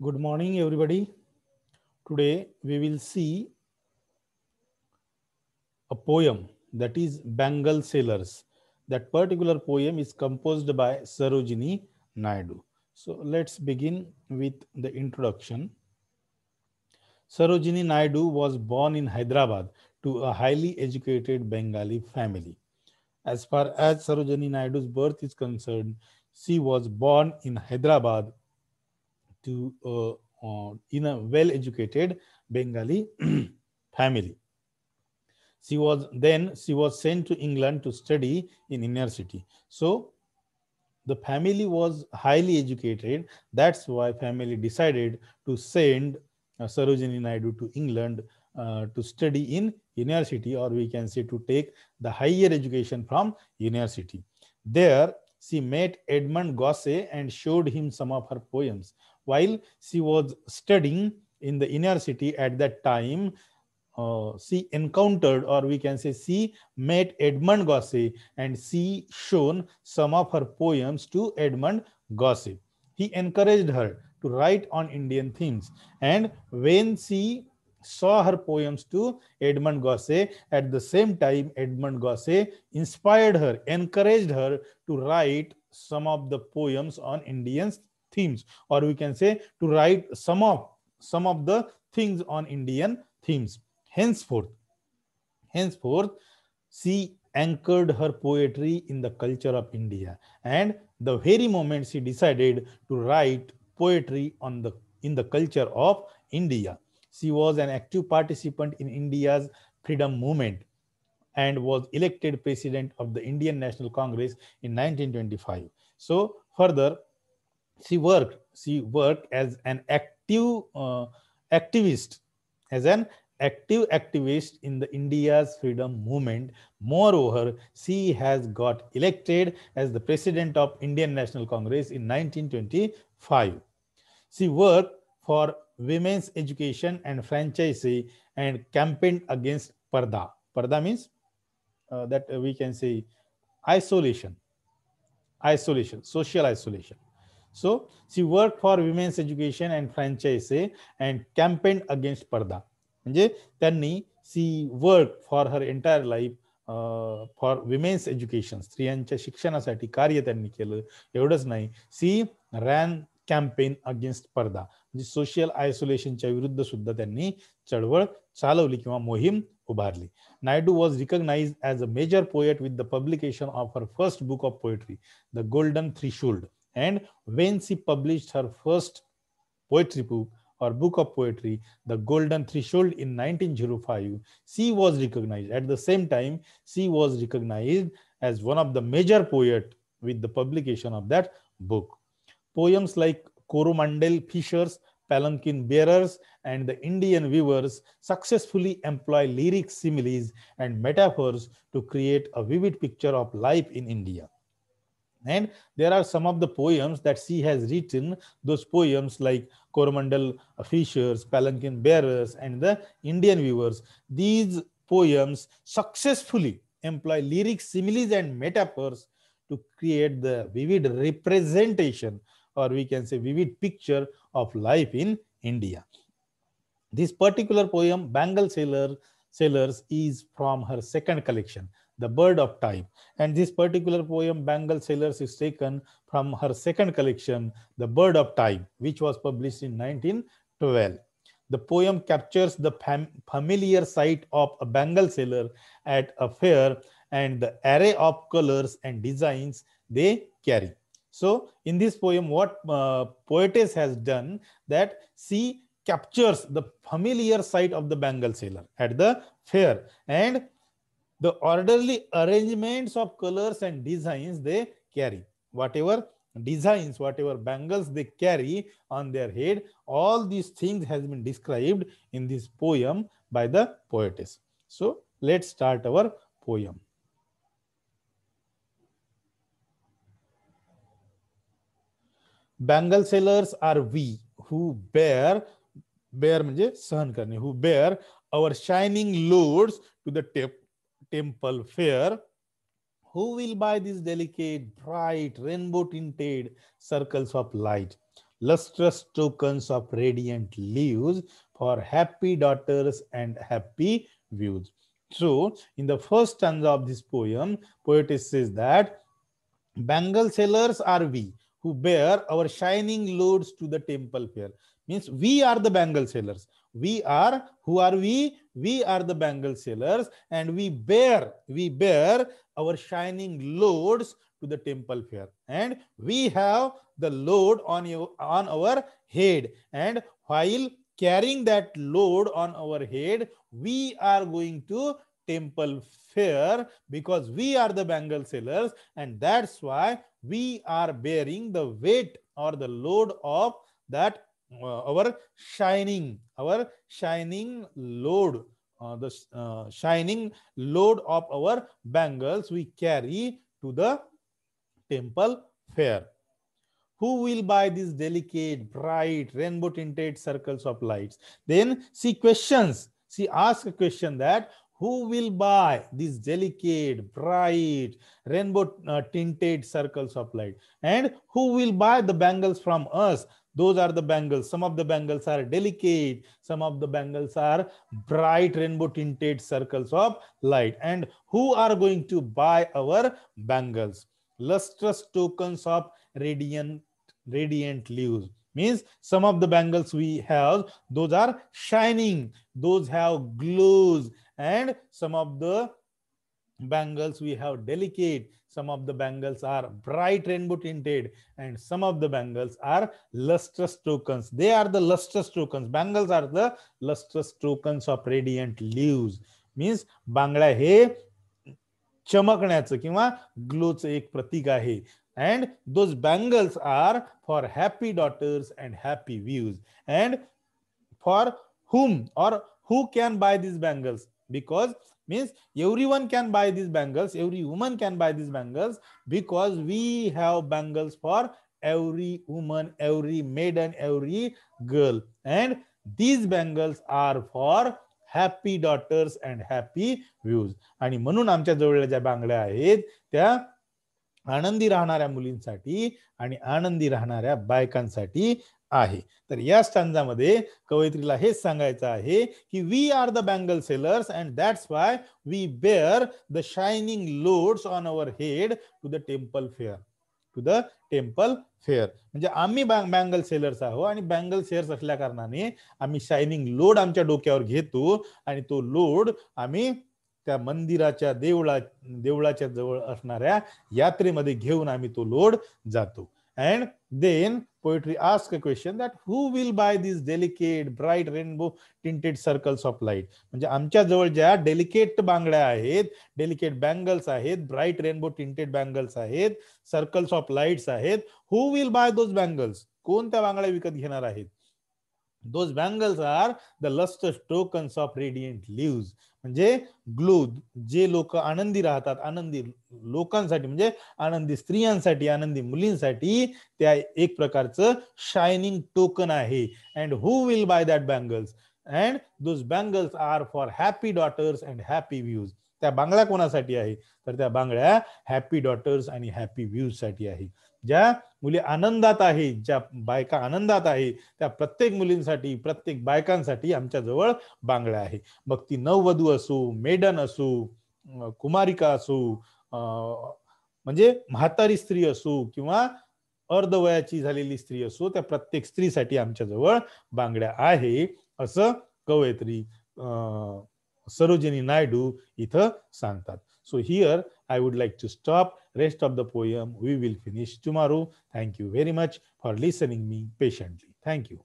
Good morning, everybody. Today we will see a poem that is Bengal Sailors. That particular poem is composed by Sarojini Naidu. So let's begin with the introduction. Sarojini Naidu was born in Hyderabad to a highly educated Bengali family. As far as Sarojini Naidu's birth is concerned, she was born in Hyderabad to in a well-educated Bengali family. She was sent to England to study in university. So the family was highly educated. That's why family decided to send Sarojini Naidu to England to study in university, or we can say to take the higher education from university. There, she met Edmund Gosse and showed him some of her poems. While she was studying in the university at that time, she encountered, or we can say she met Edmund Gosse, and she shown some of her poems to Edmund Gosse. He encouraged her to write on Indian themes, and when she saw her poems to Edmund Gosse, at the same time Edmund Gosse inspired her, encouraged her to write some of the poems on Indian themes, or we can say to write some of the things on Indian themes. Henceforth, she anchored her poetry in the culture of India. And the very moment she decided to write poetry in the culture of India, she was an active participant in India's freedom movement and was elected president of the Indian National Congress in 1925. So further, she worked as an activist as an active activist in the India's freedom movement. Moreover, she has got elected as the president of Indian National Congress in 1925. She worked for women's education and franchise and campaigned against parda. Parda means that we can say isolation, social isolation. So she worked for women's education and franchise and campaigned against parda. म्हणजे त्यांनी she work for her entire life for women's education, स्त्रियांच्या शिक्षणासाठी कार्य त्यांनी केलं. एवढंच नाही, सी ran campaign against पर्दा, म्हणजे सोशल आयसोलेशनच्या विरुद्ध सुद्धा त्यांनी चळवळ चालवली किंवा मोहीम उभारली. Naidu was recognized as a major poet with the publication of her first book of poetry, The Golden Threshold. And when she published her first poetry book or book of poetry, The Golden Threshold, in 1905, she was recognized. At the same time, she was recognized as one of the major poets with the publication of that book. Poems like Coromandel Fishers, Palanquin Bearers, and the Indian Weavers successfully employ lyric similes and metaphors to create a vivid picture of life in India. And there are some of the poems that she has written, those poems like Coromandel Fishers, Palanquin Bearers, and the Indian Weavers. These poems successfully employ lyric similes and metaphors to create the vivid representation, or we can say vivid picture of life in India. This particular poem, Sailors, is from her second collection, The Bird of Time. And this particular poem, Bengal Sailors, is taken from her second collection, The Bird of Time, which was published in 1912. The poem captures the familiar sight of a Bengal sailor at a fair and the array of colors and designs they carry. So, in this poem, what poetess has done, that she captures the familiar sight of the Bengal sailor at the fair and the orderly arrangements of colors and designs they carry. Whatever designs, whatever bangles they carry on their head, all these things has been described in this poem by the poetess. So let's start our poem. Bengal sailors are we who bear म्हणजे सहन करणे, who bear our shining loads to the temple fair. Who will buy these delicate, bright, rainbow tinted circles of light? lustrous tokens of radiant leaves for happy daughters and happy views. So, in the first stanza of this poem, poetess says that bangle sellers are we who bear our shining loads to the temple fair. Means we are the bangle sellers. We are, who are we? We are the bangle sellers, and we bear our shining loads to the temple fair. And we have the load on our head. And while carrying that load on our head, we are going to temple fair because we are the bangle sellers, and that's why we are bearing the weight or the load of that our shining load, the shining load of our bangles we carry to the temple fair. Who will buy these delicate, bright, rainbow tinted circles of lights? Then she asks a question that who will buy these delicate, bright, rainbow tinted circles of light? And who will buy the bangles from us? Those are the bangles. Some of the bangles are delicate. Some of the bangles are bright, rainbow tinted circles of light. And who are going to buy our bangles? Lustrous tokens of radiant leaves. Means some of the bangles we have, those are shining, those have glows, and some of the bangles we have delicate, some of the bangles are bright rainbow tinted, and some of the bangles are lustrous tokens. They are the lustrous tokens. Bangles are the lustrous tokens of radiant leaves. Means बांगड्या हे चमकण्याचं किंवा ग्लोचं एक प्रतीक आहे. And those bangles are for happy daughters and happy views. And for whom or who can buy these bangles? Because means everyone can buy these bangles, every woman can buy these bangles, because we have bangles for every woman, every maiden, every girl. And these bangles are for happy daughters and happy views. आणि म्हणून आमच्या जवळ ज्या बांगड्या आहेत त्या आनंदी राहणाऱ्या मुलींसाठी आणि आनंदी राहणाऱ्या बायकांसाठी आहे. तर या स्टांजामध्ये कवयित्रीला हेच सांगायचं आहे की we are the bangle sellers and that's why we bear the shining loads on our head to the temple fair. To the temple fair म्हणजे आम्ही बँगल सेलर्स आहोत आणि बँगल सेलर्स असल्या कारणाने आम्ही शायनिंग लोड आमच्या डोक्यावर घेतो आणि तो लोड आम्ही त्या मंदिराच्या देवळाच्या जवळ असणाऱ्या यात्रेमध्ये घेऊन आम्ही तो लोड जातो. And then poetry asks a question that who will buy these delicate, bright, rainbow tinted circles of light? म्हणजे आमच्या जवळ ज्या डेलिकेट बांगड्या आहेत, डेलिकेट बँगल्स आहेत, ब्राईट रेनबो टिंटेड बँगल्स आहेत, सर्कल्स ऑफ लाईट्स आहेत, who will buy those bangles? कोण त्या बांगड्या विकत घेणार आहेत? Those bangles are the lustrous tokens of radiant leaves. म्हणजे ग्लो, जे लोक आनंदी राहतात, आनंदी लोकांसाठी म्हणजे आनंदी स्त्रियांसाठी, आनंदी मुलींसाठी त्या एक प्रकारचं शायनिंग टोकन आहे. And who will buy that bangles? And those bangles are for happy daughters and happy wives. त्या बांगड्या कोणासाठी आहे? तर त्या बांगड्या हॅपी डॉटर्स आणि हॅपी व्ह्यूज साठी आहे. ज्या मुली आनंदात आहे, ज्या बायका आनंदात आहे, त्या प्रत्येक मुलींसाठी, प्रत्येक बायकांसाठी आमच्या जवळ बांगड्या आहे. मग ती नववधू असो, मेडन असो, कुमारिका असो, म्हणजे म्हातारी स्त्री असो किंवा अर्धवयाची झालेली स्त्री असो, त्या प्रत्येक स्त्रीसाठी आमच्या जवळ बांगड्या आहे, असं कवयित्री सरोजिनी नायडू इथं सांगतात. So here I would like to stop. Rest of the poem we will finish tomorrow. Thank you very much for listening me patiently. Thank you.